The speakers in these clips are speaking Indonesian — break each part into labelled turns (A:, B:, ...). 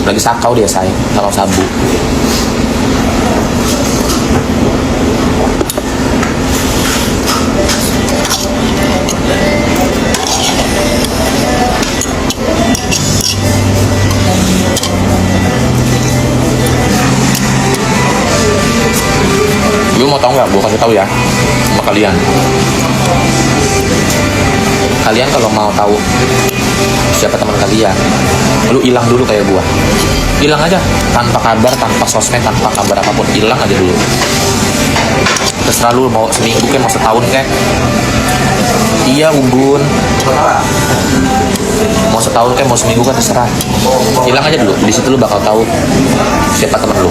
A: Lagi sakau dia sayang, sakau sabu. Lu mau tahu nggak? Gue kasih tahu ya sama kalian. Kalian kalau mau tahu siapa teman kalian, lu hilang dulu kayak gua. Hilang aja, tanpa kabar, tanpa sosmed, tanpa kabar apapun, hilang aja dulu. Terserah lu mau seminggu kan, mau setahun kan. Iya Unggun, mau setahun kan, mau seminggu kan, terserah. Hilang aja dulu, di situ lu bakal tahu siapa teman lu.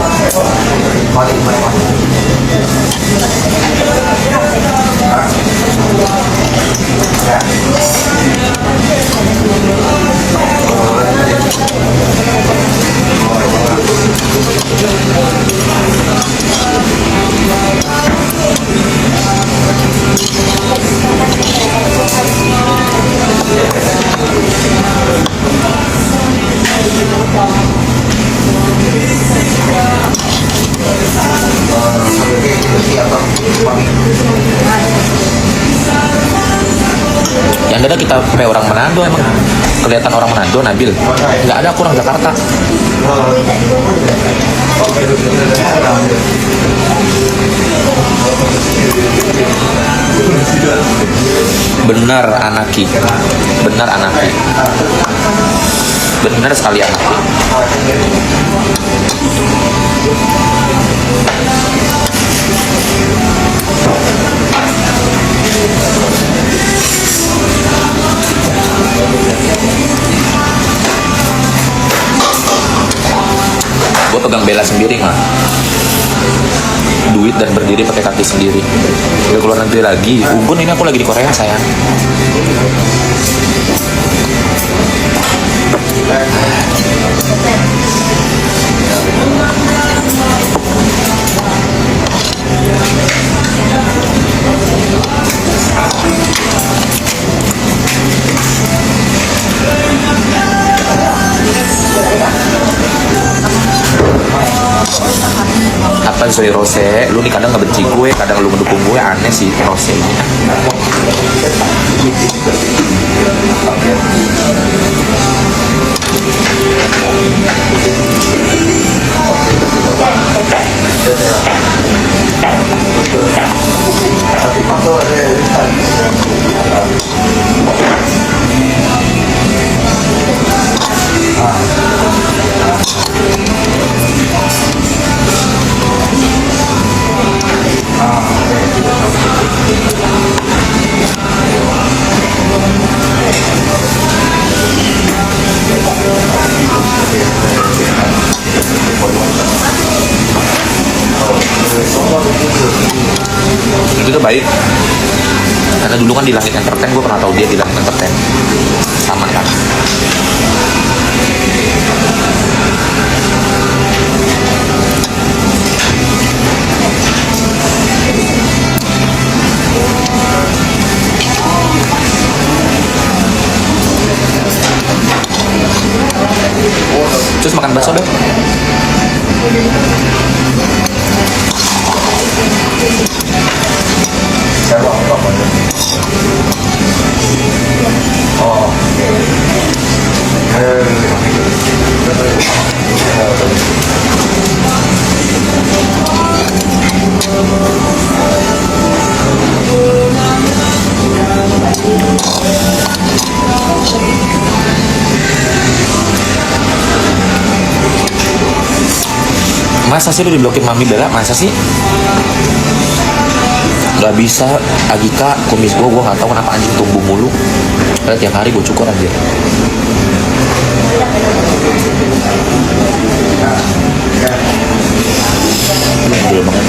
A: Yang ada kita kayak orang Manado, emang kelihatan orang Manado. Nabil, nggak ada, aku orang Jakarta. Benar Anaki, benar Anaki, benar sekali Anaki. Gue pegang bela sendiri mah, duit dan berdiri pakai kaki sendiri. Udah keluar negeri lagi, Unggun ini aku lagi di Korea sayang. Apa Zoe Rose, lu nih kadang ngebenci gue, kadang lu mendukung gue, aneh sih Rose ini. Itu tuh baik, karena dulu kan di Langit Entertain, gue pernah tahu dia di Langit Entertain, sama kan. Terus makan bakso deh. Masa sih lu diblokir Mami Bella? Masa sih? Gak bisa, Agika, kumis gue gak tahu kenapa anjing tumbuh mulu. Padahal tiap hari gue cukur aja. Gila banget.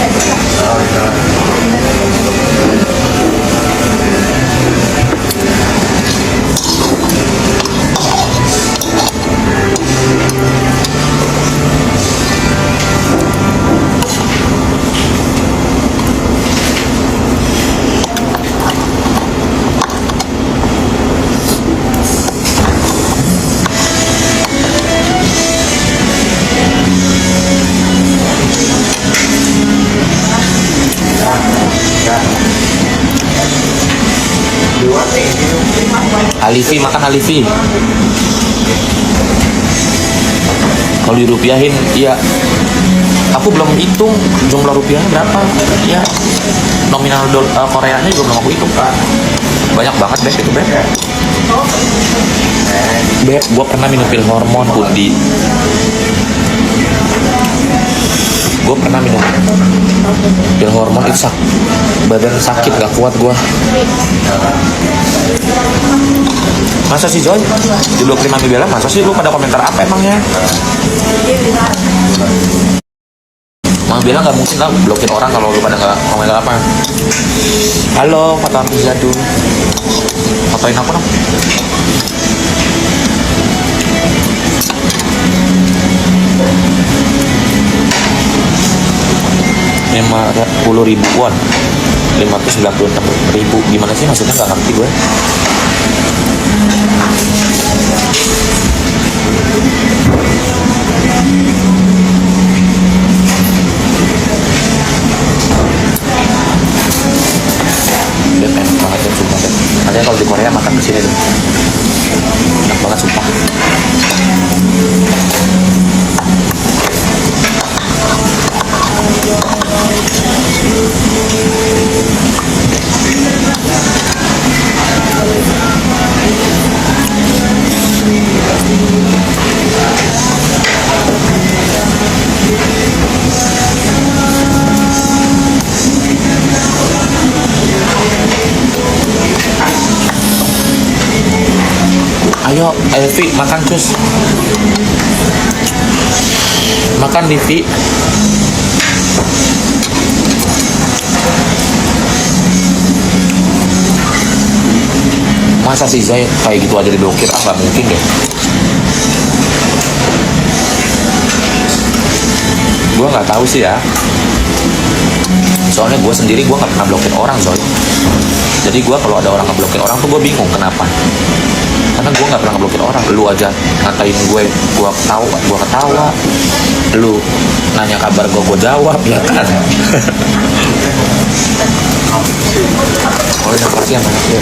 A: Alifi, makan Alifi. Kalau dirupiahin, ya aku belum hitung jumlah rupiahnya berapa. Ya nominal Koreanya juga belum aku hitung kan. Banyak banget Beb itu Beb. Beb, gue pernah minum pil hormon Pundi. Gue pernah minum pil hormon itu badan sakit gak kuat gue. Masa sih Joy? Di blok 5 Bella, masa sih lu pada komentar apa emangnya? Mama bilang gak mungkin lah blokir orang kalau lu pada gak komentar apa. Halo, foto aku jadul. Fotoin aku dong. $50.000 $596.000. Gimana sih maksudnya, nggak ngerti gue. Dia enak banget ya, sumpah deh. Makanya kalau di Korea makan kesini deh, enak banget sumpah. Ayo, Elvi, makan cus. Makan, Livi. Masa sih Zay kayak gitu aja diblokir? Nggak mungkin deh. Gue nggak tahu sih ya. Soalnya gue sendiri gue nggak pernah blokir orang Zoy. Jadi gue kalau ada orang ngeblokir orang tuh gue bingung kenapa. Karena gue nggak pernah ngeblokir orang. Lu aja ngatain gue ketawa. Lu nanya kabar gue jawab, ya kan? Oh, terima kasih ya, makasih ya.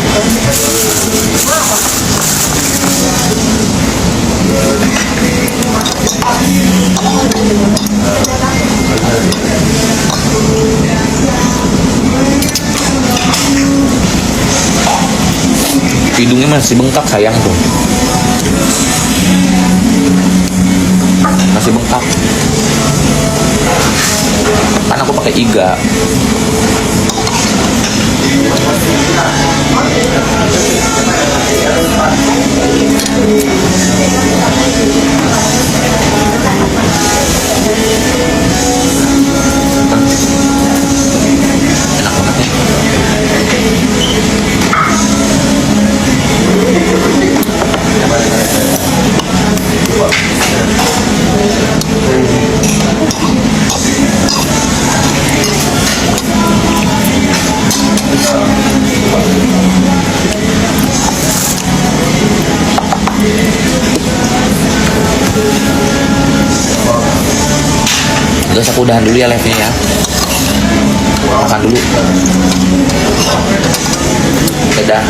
A: Hidungnya masih bengkak sayang tuh. Masih bengkak. Kan aku pakai iga. Enak banget ya. Guys, aku udahan dulu ya live-nya ya. Makan dulu. Dadah.